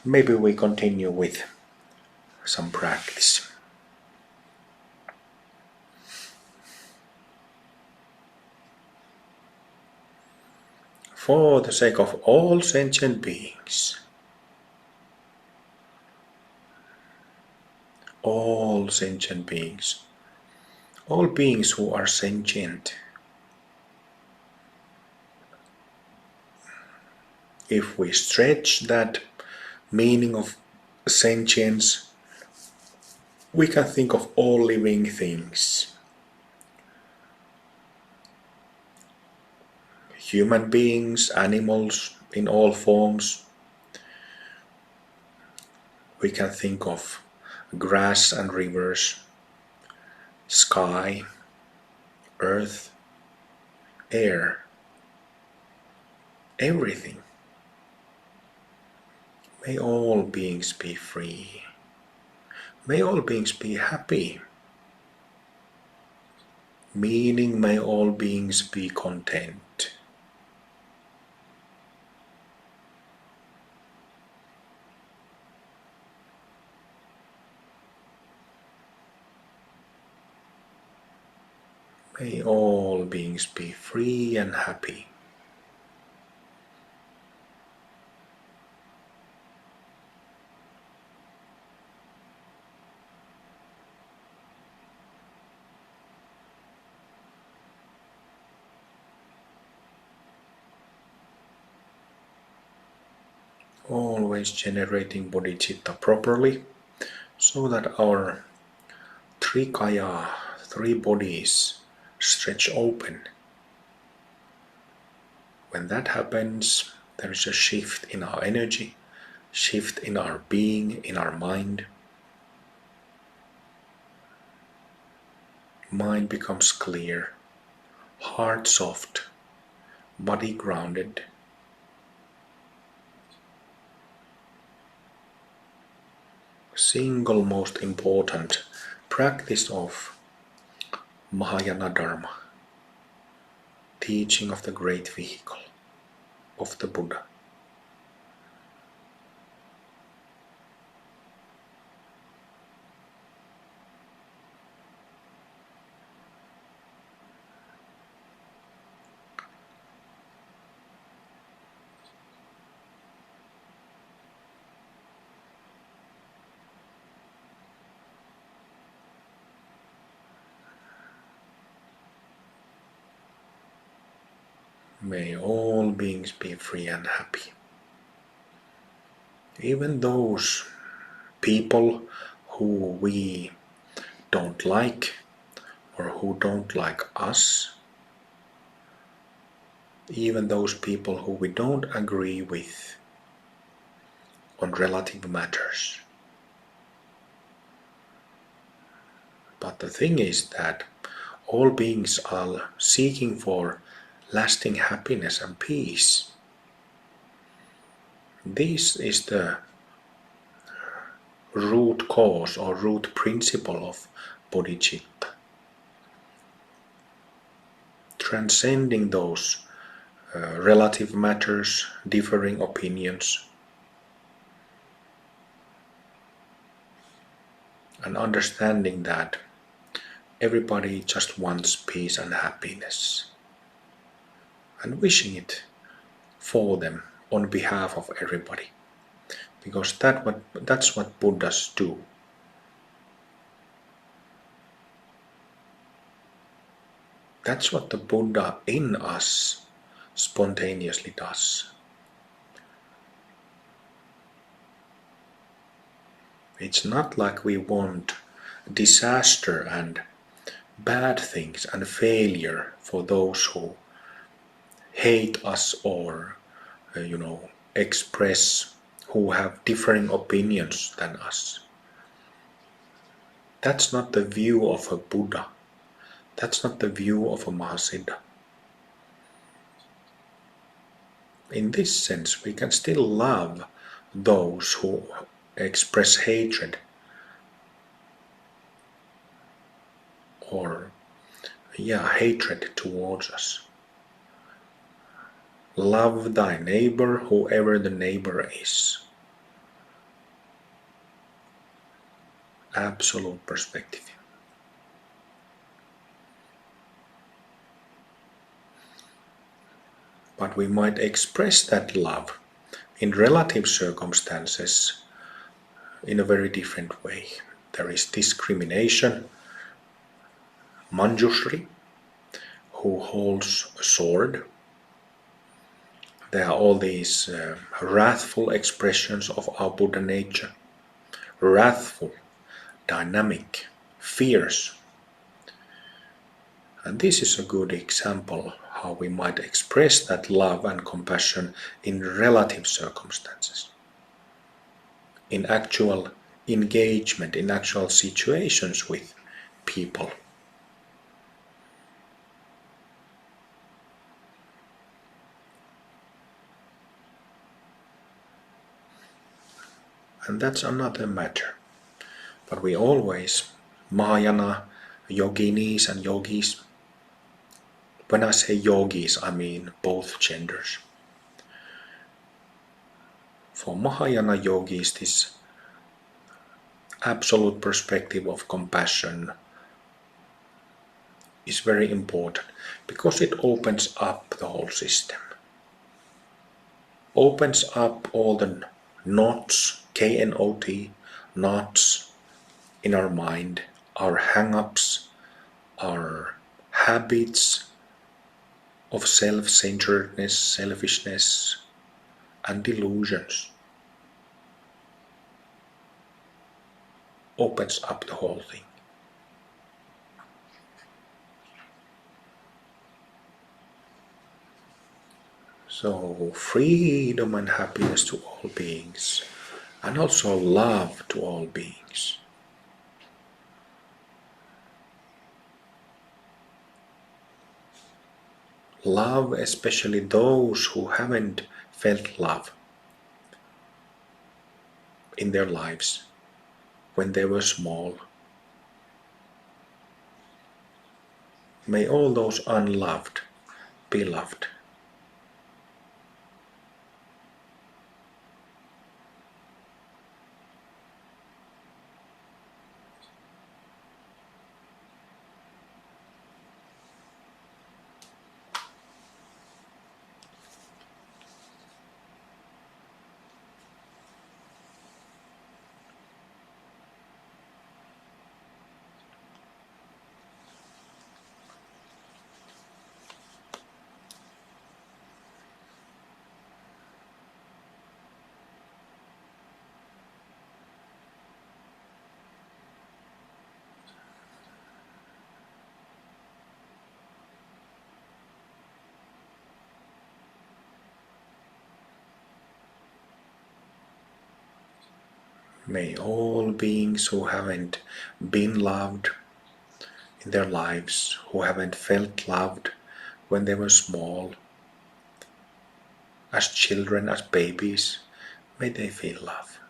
maybe we continue with some practice. For the sake of all sentient beings, all sentient beings, all beings who are sentient, if we stretch that meaning of sentience, we can think of all living things. Human beings, animals in all forms. We can think of grass and rivers, sky, earth, air, everything. May all beings be free. May all beings be happy. Meaning, may all beings be content. May all beings be free and happy. Always generating bodhicitta properly, so that our trikaya, three bodies, stretch open. When that happens, there is a shift in our energy, shift in our being, in our mind. Mind becomes clear, heart soft, body grounded. Single most important practice of Mahayana Dharma, teaching of the great vehicle of the Buddha. May all beings be free and happy. Even those people who we don't like or who don't like us, even those people who we don't agree with on relative matters. But the thing is that all beings are seeking for lasting happiness and peace. This is the root cause or root principle of bodhicitta. Transcending those relative matters, differing opinions, and understanding that everybody just wants peace and happiness, and wishing it for them on behalf of everybody, because that's what Buddhas do. That's what the Buddha in us spontaneously does. It's not like we want disaster and bad things and failure for those who hate us or express, who have differing opinions than us. That's not the view of a Buddha. That's not the view of a Mahasiddha. In this sense, we can still love those who express hatred or hatred towards us. Love thy neighbor, whoever the neighbor is. absolute perspective. But we might express that love in relative circumstances in a very different way. There is discrimination, Manjushri, who holds a sword. There are all these wrathful expressions of our Buddha nature. Wrathful, dynamic, fierce. And this is a good example how we might express that love and compassion in relative circumstances. In actual engagement, in actual situations with people. And that's another matter. But we always, Mahayana yoginis and yogis, when I say yogis, I mean both genders. For Mahayana yogis, this absolute perspective of compassion is very important because it opens up the whole system. Opens up all the knots, K-N-O-T, knots in our mind, our hang-ups, our habits of self-centeredness, selfishness, and delusions. Opens up the whole thing. So freedom and happiness to all beings, and also love to all beings. Love especially those who haven't felt love in their lives when they were small. May all those unloved be loved. May all beings who haven't been loved in their lives, who haven't felt loved when they were small, as children, as babies, may they feel love.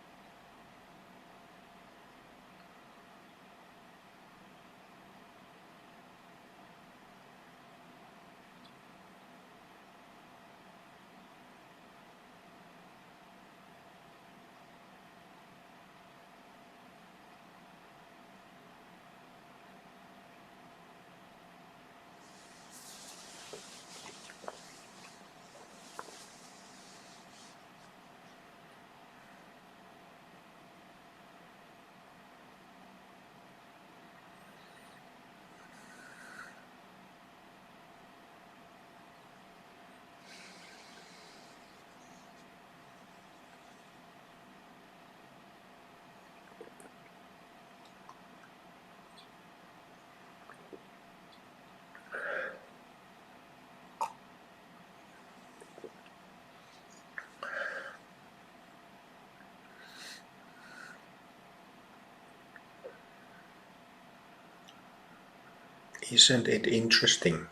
Isn't it interesting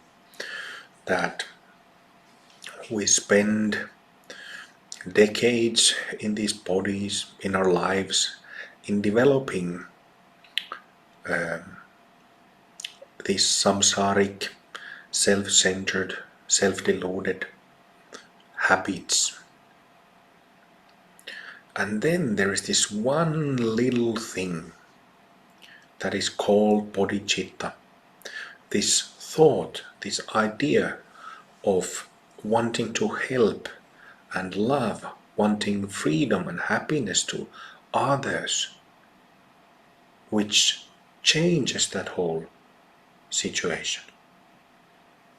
that we spend decades in these bodies, in our lives, in developing these samsaric, self-centered, self-deluded habits. And then there is this one little thing that is called bodhicitta. This thought, this idea of wanting to help and love, wanting freedom and happiness to others, which changes that whole situation.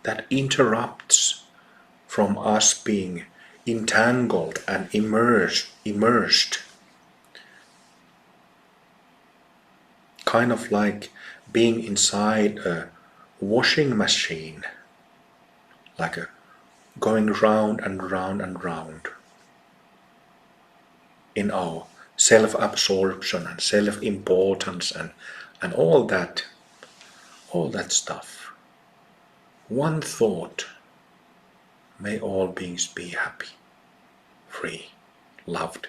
That interrupts from us being entangled and immersed, kind of like being inside a washing machine, like going round and round and round in our self-absorption and self-importance and all that stuff. One thought, may all beings be happy, free, loved,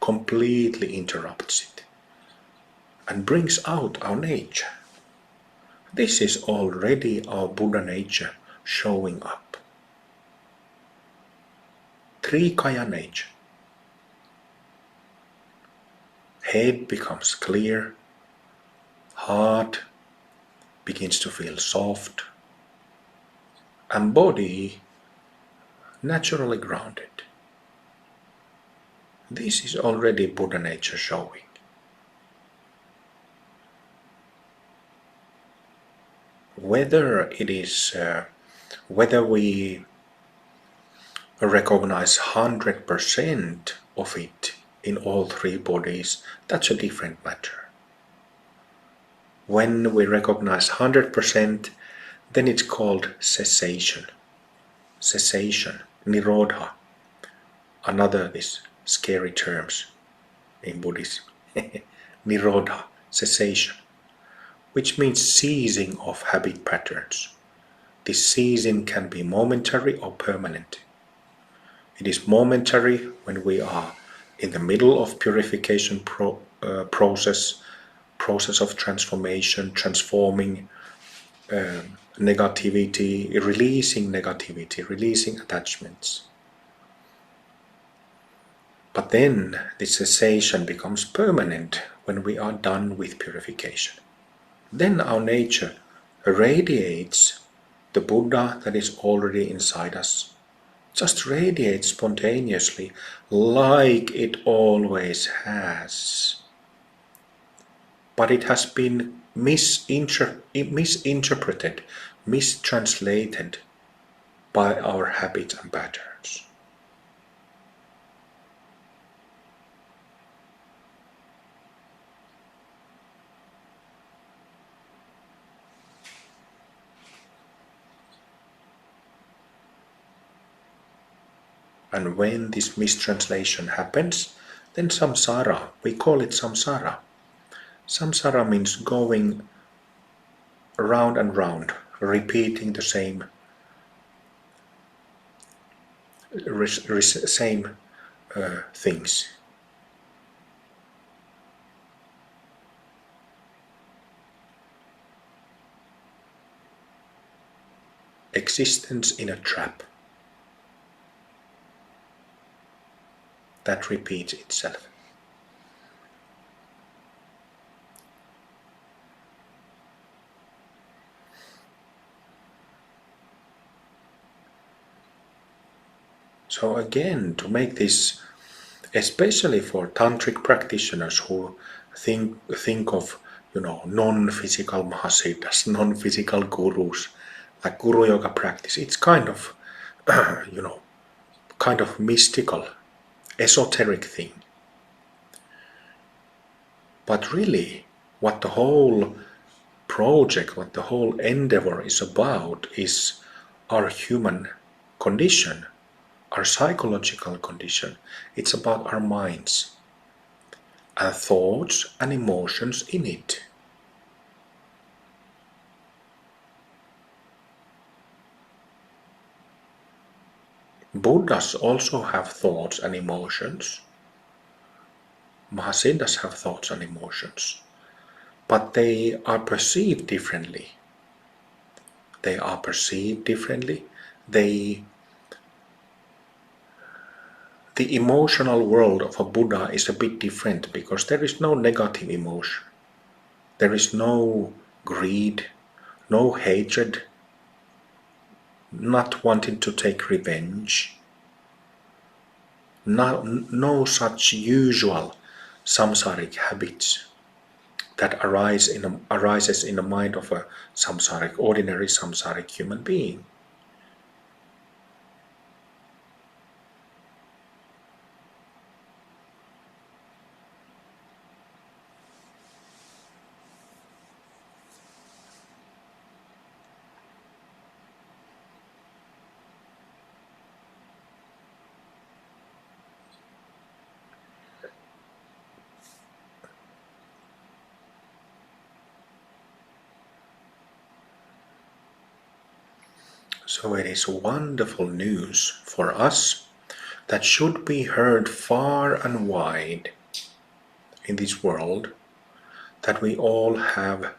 completely interrupts it and brings out our nature. This is already our Buddha nature showing up. Trikaya nature. Head becomes clear, heart begins to feel soft, and body naturally grounded. This is already Buddha nature showing. Whether we recognize 100% of it in all three bodies, that's a different matter. When we recognize 100%, then it's called cessation. Cessation, nirodha, another these scary terms in Buddhism. Nirodha, cessation, which means ceasing of habit patterns. This ceasing can be momentary or permanent. It is momentary when we are in the middle of purification process of transformation, transforming negativity, releasing attachments. But then the cessation becomes permanent when we are done with purification. Then our nature radiates the Buddha that is already inside us. Just radiates spontaneously like it always has. But it has been misinterpreted, mistranslated by our habits and patterns. And when this mistranslation happens, then samsara, we call it samsara. Samsara means going round and round, repeating the same things. Existence in a trap that repeats itself. So again, to make this, especially for tantric practitioners who think of non-physical mahasiddhas, non-physical gurus, like guru yoga practice, it's kind of kind of mystical, esoteric thing. But really, what the whole project, what the whole endeavor is about is our human condition, our psychological condition. It's about our minds and thoughts and emotions in it. Buddhas also have thoughts and emotions. Mahasiddhas have thoughts and emotions. But they are perceived differently. They The emotional world of a Buddha is a bit different because there is no negative emotion. There is no greed, no hatred, not wanting to take revenge, no such usual samsaric habits that arises in the mind of a ordinary samsaric human being. So it is wonderful news for us that should be heard far and wide in this world, that we all have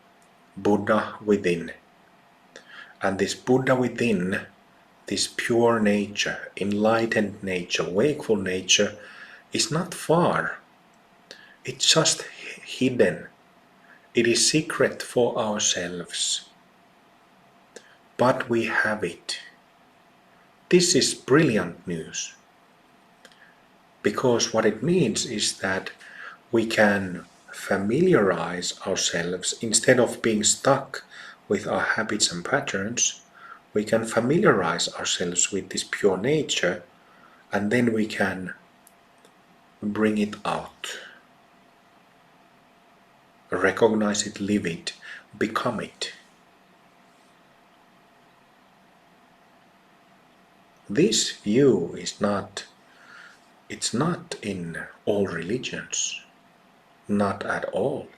Buddha within. And this Buddha within, this pure nature, enlightened nature, wakeful nature, is not far. It's just hidden. It is secret for ourselves. But we have it. This is brilliant news. Because what it means is that we can familiarize ourselves instead of being stuck with our habits and patterns. We can familiarize ourselves with this pure nature, and then we can bring it out. Recognize it, live it, become it. This you is not, it's not in all religions, not at all.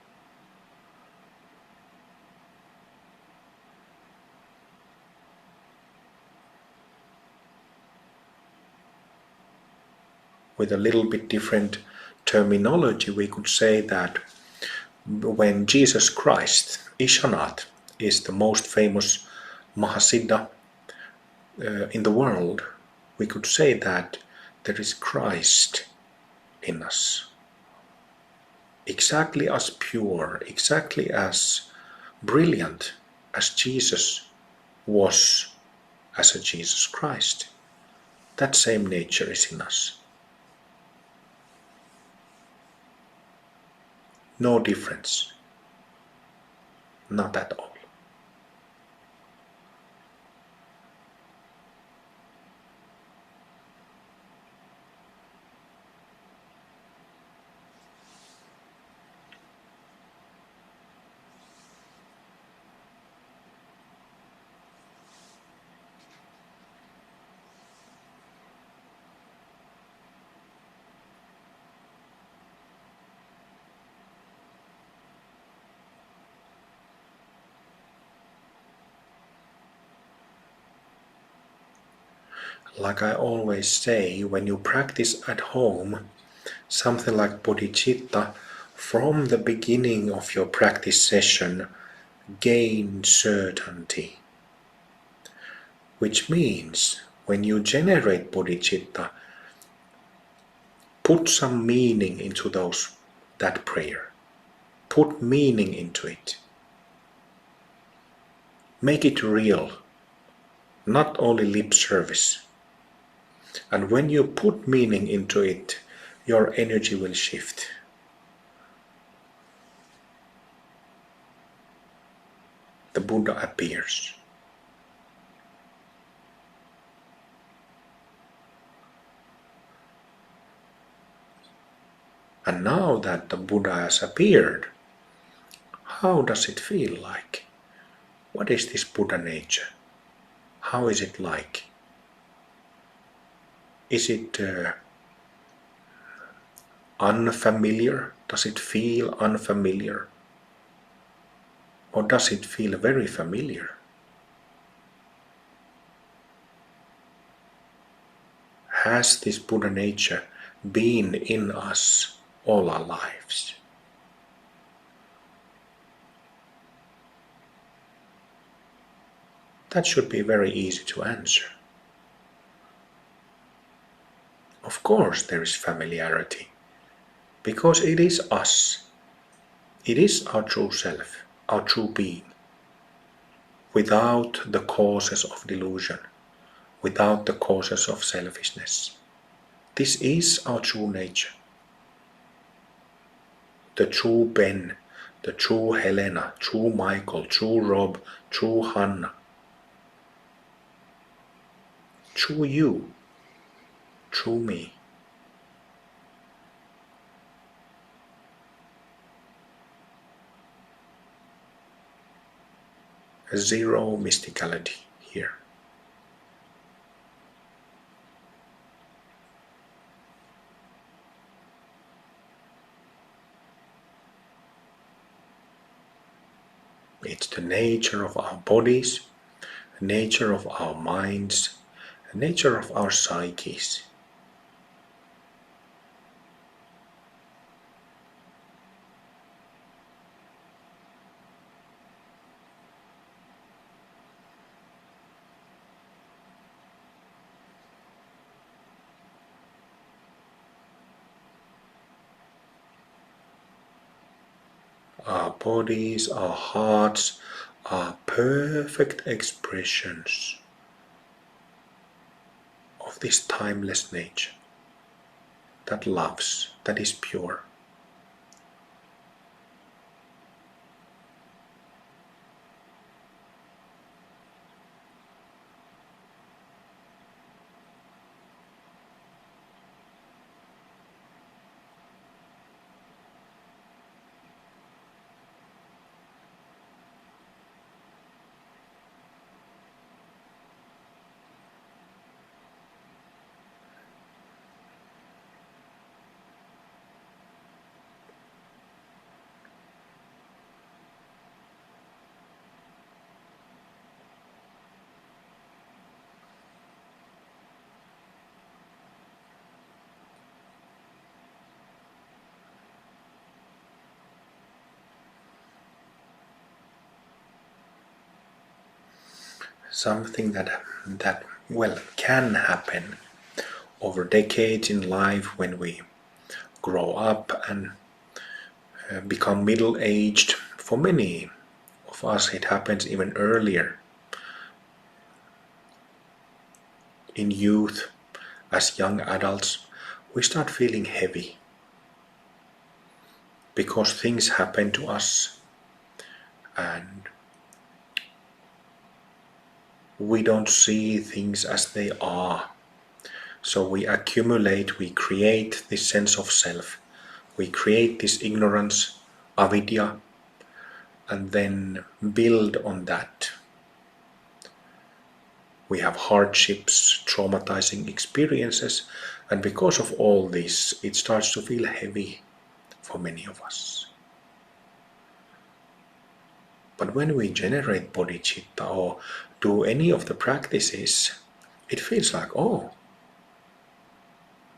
With a little bit different terminology, we could say that when Jesus Christ, Ishanath, is the most famous Mahasiddha in the world, we could say that there is Christ in us. Exactly as pure, exactly as brilliant as Jesus was as a Jesus Christ. That same nature is in us. No difference. Not at all. Like I always say, when you practice at home, something like bodhicitta, from the beginning of your practice session, gain certainty. Which means, when you generate bodhicitta, put some meaning into that prayer. Put meaning into it. Make it real, not only lip service. And when you put meaning into it, your energy will shift. The Buddha appears. And now that the Buddha has appeared, how does it feel like? What is this Buddha nature? How is it like? Is it unfamiliar? Does it feel unfamiliar? Or does it feel very familiar? Has this Buddha nature been in us all our lives? That should be very easy to answer. Of course, there is familiarity, because it is us. It is our true self, our true being, without the causes of delusion, without the causes of selfishness. This is our true nature. The true Ben, the true Helena, true Michael, true Rob, true Hannah, true you, true me. Zero mysticality here. It's the nature of our bodies, the nature of our minds, the nature of our psyches. Our bodies, our hearts are perfect expressions of this timeless nature that loves, that is pure. Something that well can happen over decades in life when we grow up and become middle-aged. For many of us it happens even earlier. In youth, as young adults, we start feeling heavy because things happen to us and we don't see things as they are. So we accumulate, we create this sense of self, we create this ignorance, avidya, and then build on that. We have hardships, traumatizing experiences, and because of all this, it starts to feel heavy for many of us. But when we generate bodhicitta or do any of the practices, it feels like, oh,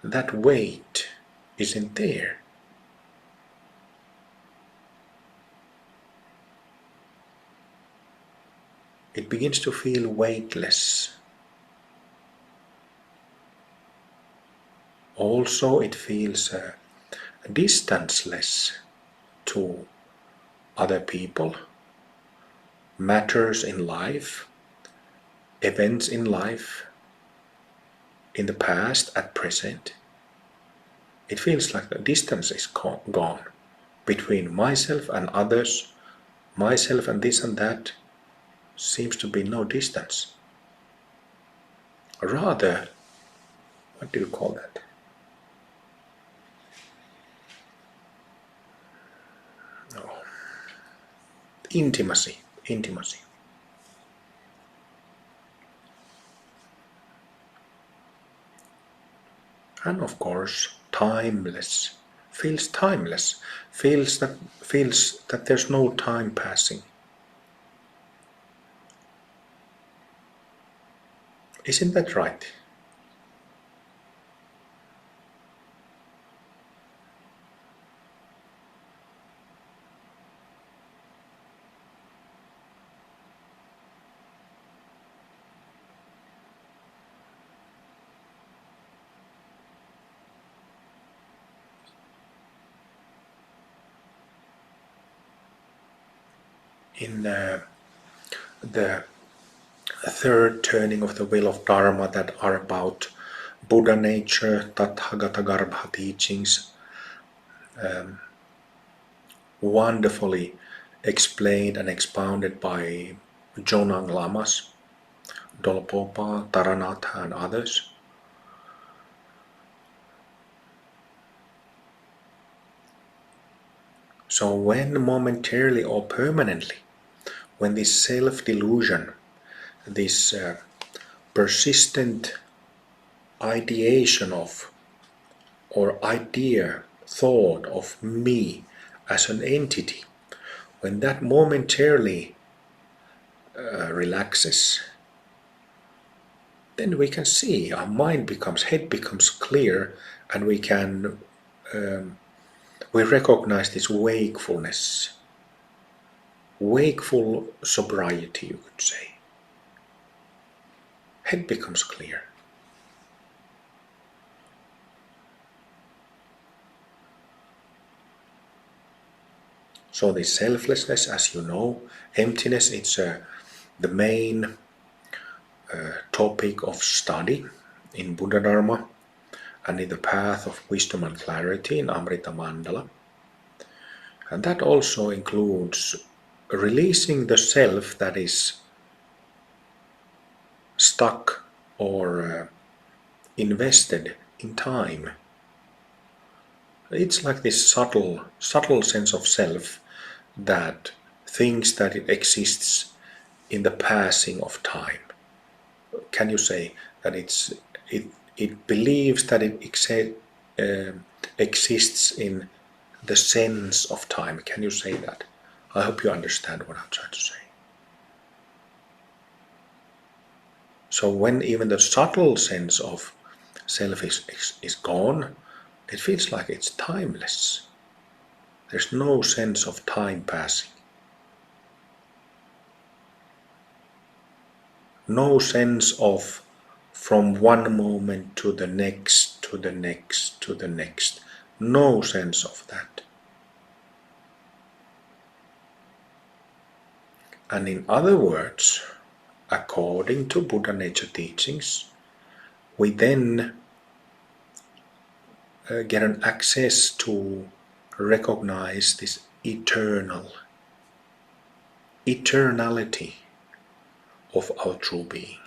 that weight isn't there. It begins to feel weightless. Also, it feels distanceless to other people, matters in life, events in life, in the past, at present. It feels like the distance is gone between myself and others, myself and this and that. Seems to be no distance. Rather, what do you call that? No. Intimacy. Intimacy. And of course, timeless. Feels timeless. Feels that there's no time passing. Isn't that right? in the third turning of the wheel of Dharma that are about Buddha nature, Tathagata Garbha teachings, wonderfully explained and expounded by Jonang Lamas, Dolpopa, Taranatha, and others. So when momentarily or permanently, when this self-delusion, this persistent ideation of, or idea, thought of me as an entity, when that momentarily relaxes, then we can see our head becomes clear, and we recognize this wakefulness, wakeful sobriety, you could say. Head becomes clear. So this selflessness, as you know, emptiness, it's the main topic of study in Buddha Dharma and in the path of wisdom and clarity in Amrita Mandala. And that also includes releasing the self that is stuck or invested in time. It's like this subtle sense of self that thinks that it exists in the passing of time. Can you say that it believes that it exists in the sense of time? Can you say that? I hope you understand what I'm trying to say. So when even the subtle sense of self is gone, it feels like it's timeless. There's no sense of time passing. No sense of from one moment to the next, to the next, to the next. No sense of that. And in other words, according to Buddha nature teachings, we then get an access to recognize this eternality of our true being.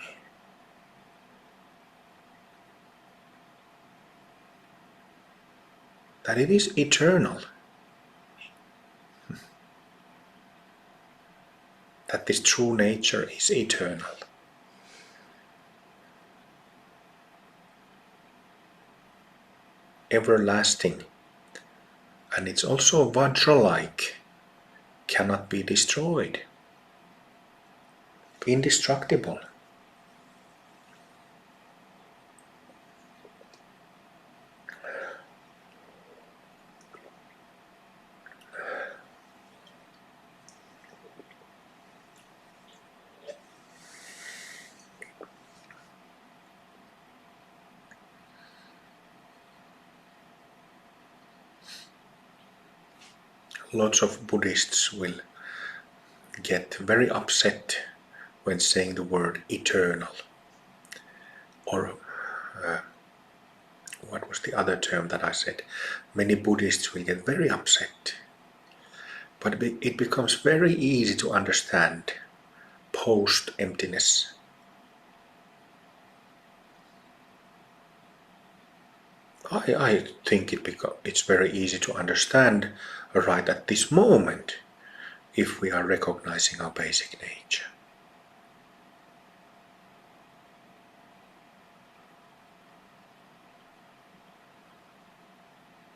That it is eternal. That this true nature is eternal. Everlasting. And it's also Vajra-like, cannot be destroyed. Indestructible. Lots of Buddhists will get very upset when saying the word eternal. Or what was the other term that I said? Many Buddhists will get very upset. But it becomes very easy to understand post-emptiness. I think it's very easy to understand right at this moment if we are recognizing our basic nature.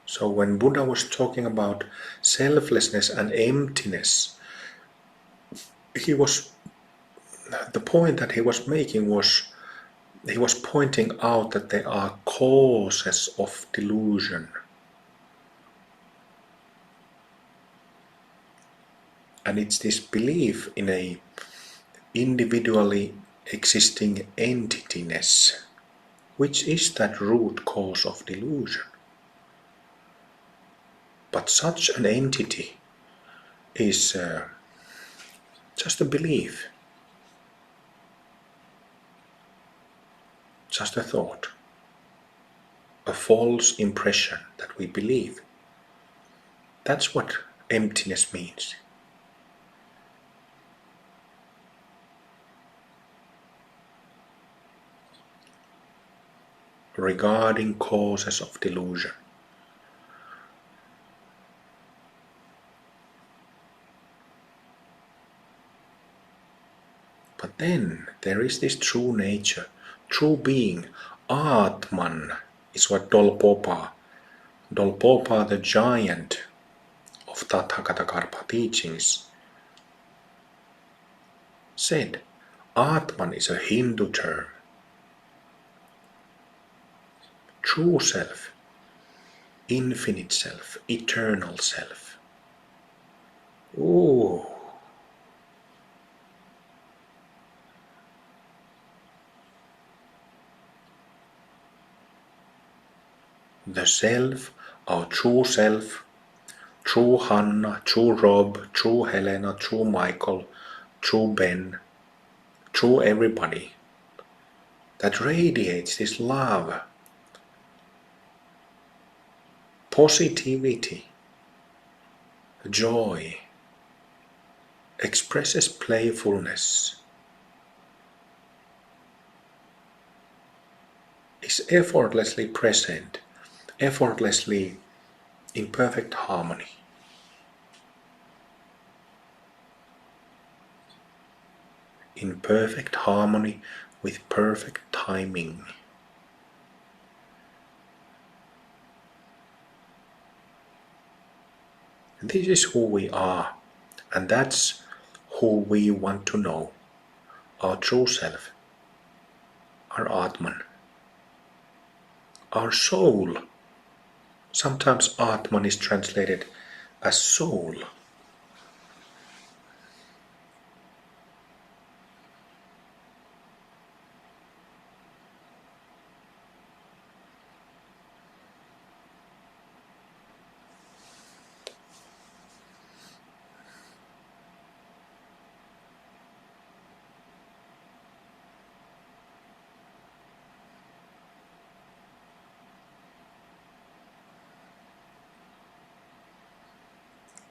So when Buddha was talking about selflessness and emptiness, the point that he was making was he was pointing out that they are causes of delusion. And it's this belief in a individually existing entityness, which is that root cause of delusion. But such an entity is Just a belief, just a thought, a false impression that we believe. That's what emptiness means. Regarding causes of delusion. But then there is this true nature, true being, Atman is what Dolpopa, the giant of Tathagata teachings, said. Atman is a Hindu term. True self, infinite self, eternal self. Ooh. The self, our true self, true Hannah, true Rob, true Helena, true Michael, true Ben, true everybody, that radiates this love, positivity, joy, expresses playfulness, is effortlessly present, effortlessly in perfect harmony. In perfect harmony with perfect timing. This is who we are, and that's who we want to know, our true self, our Atman, our soul. Sometimes Atman is translated as soul.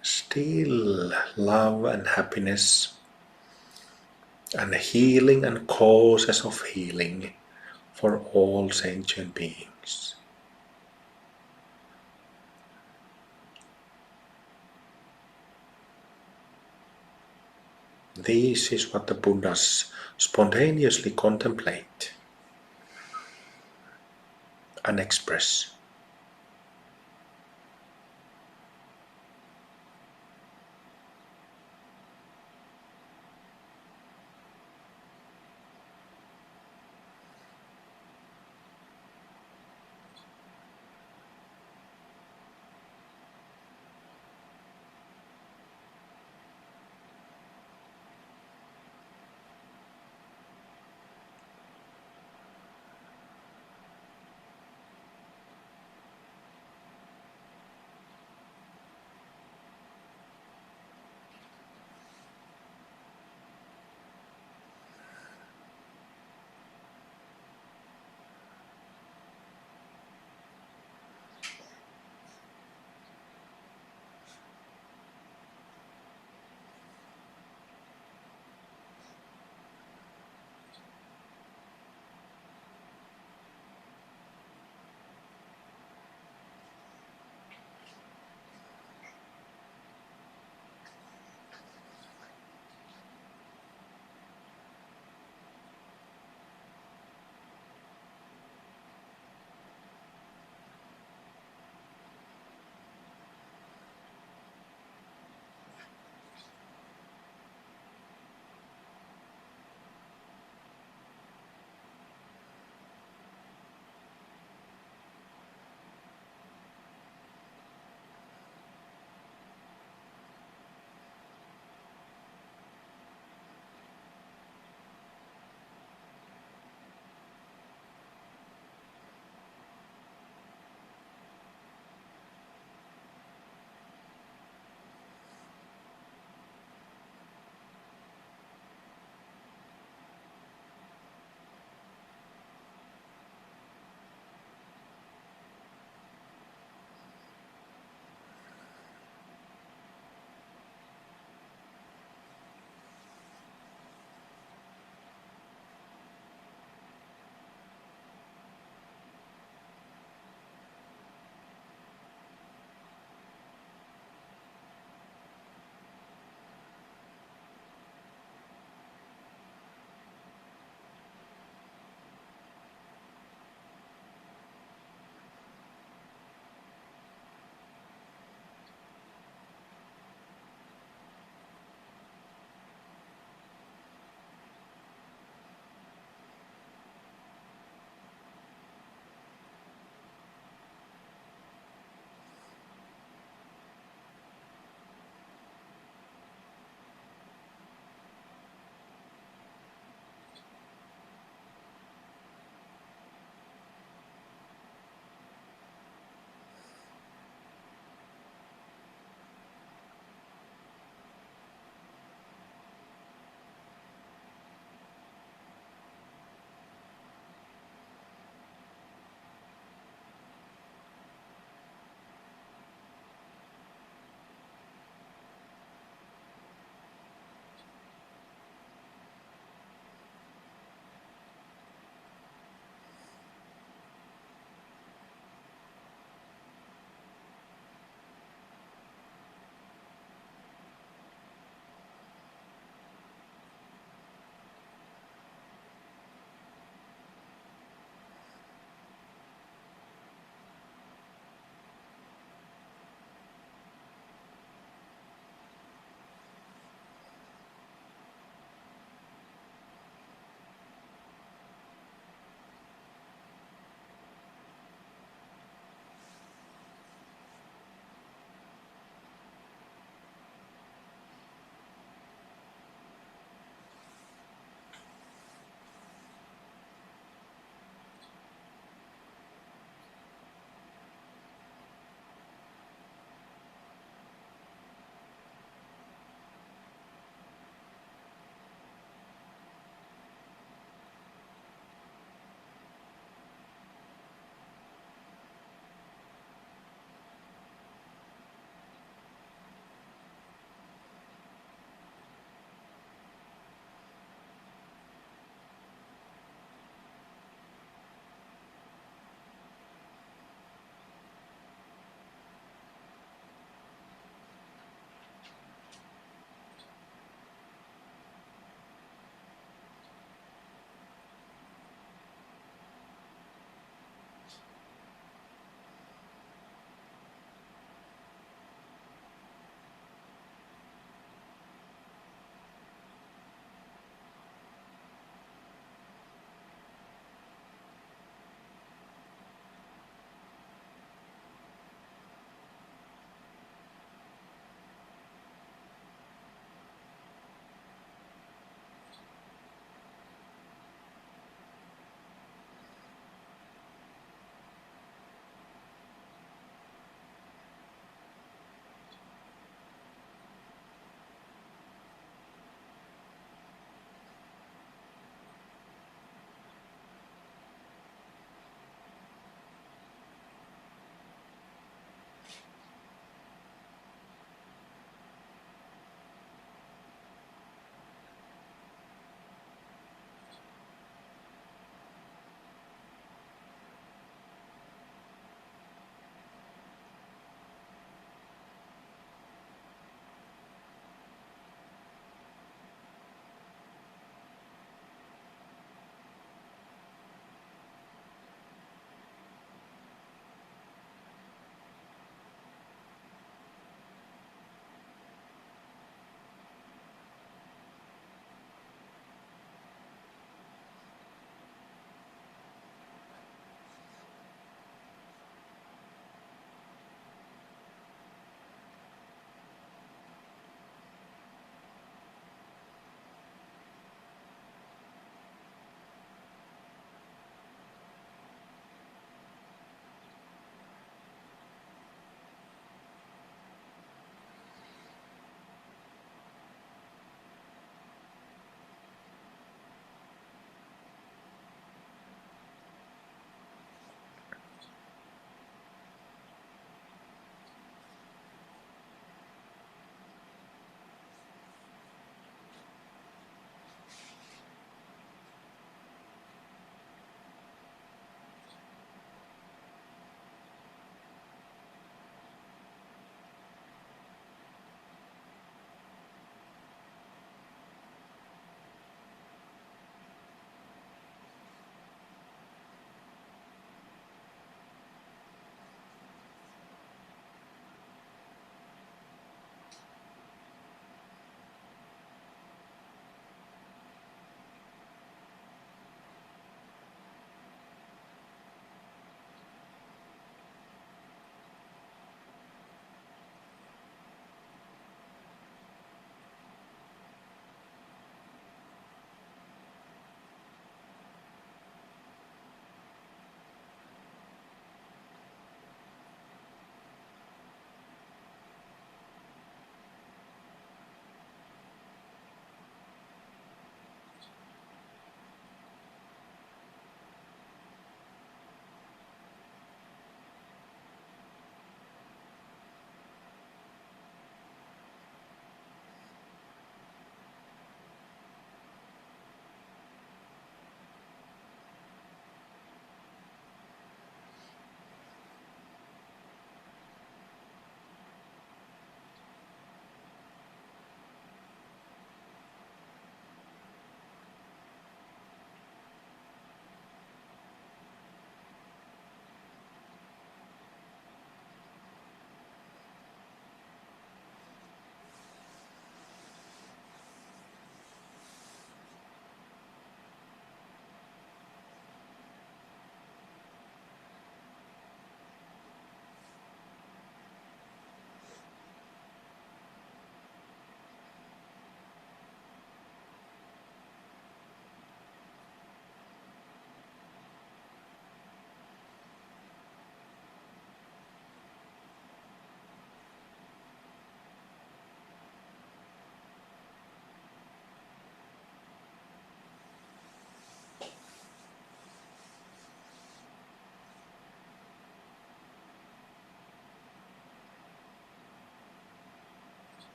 Still, love and happiness and healing and causes of healing for all sentient beings. This is what the Buddhas spontaneously contemplate and express.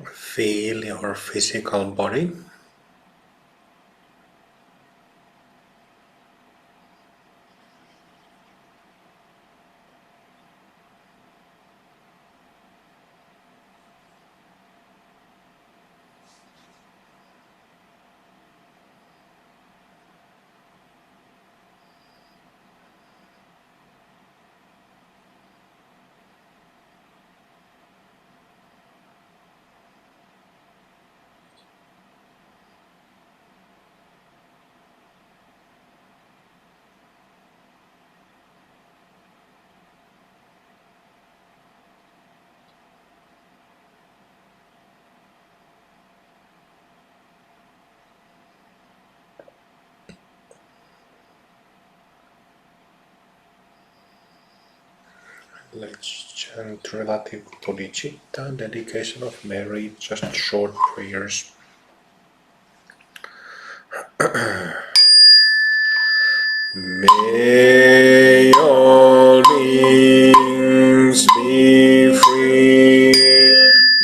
Feel your physical body. Let's chant relative to the Chitta, dedication of Mary, just short prayers. May all beings be free.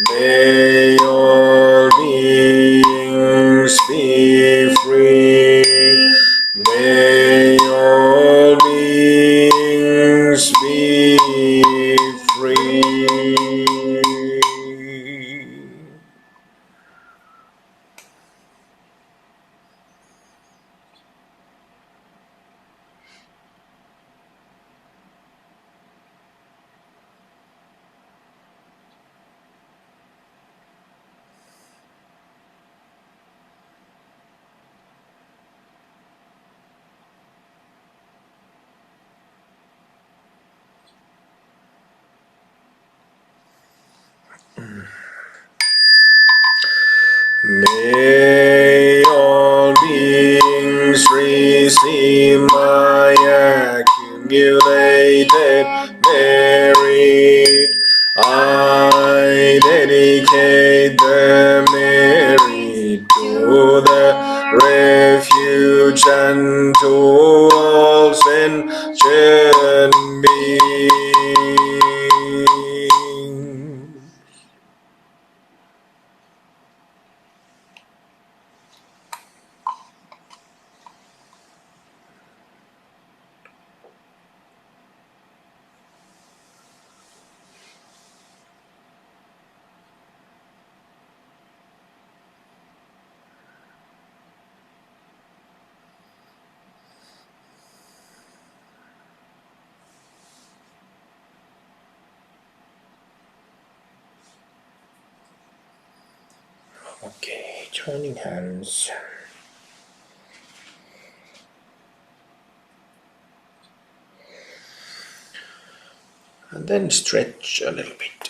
May all beings be free. May all beings be free. May all beings receive my accumulated merit. I dedicate the merit to the refuge and to all sentient beings. Okay, joining hands. And then stretch a little bit.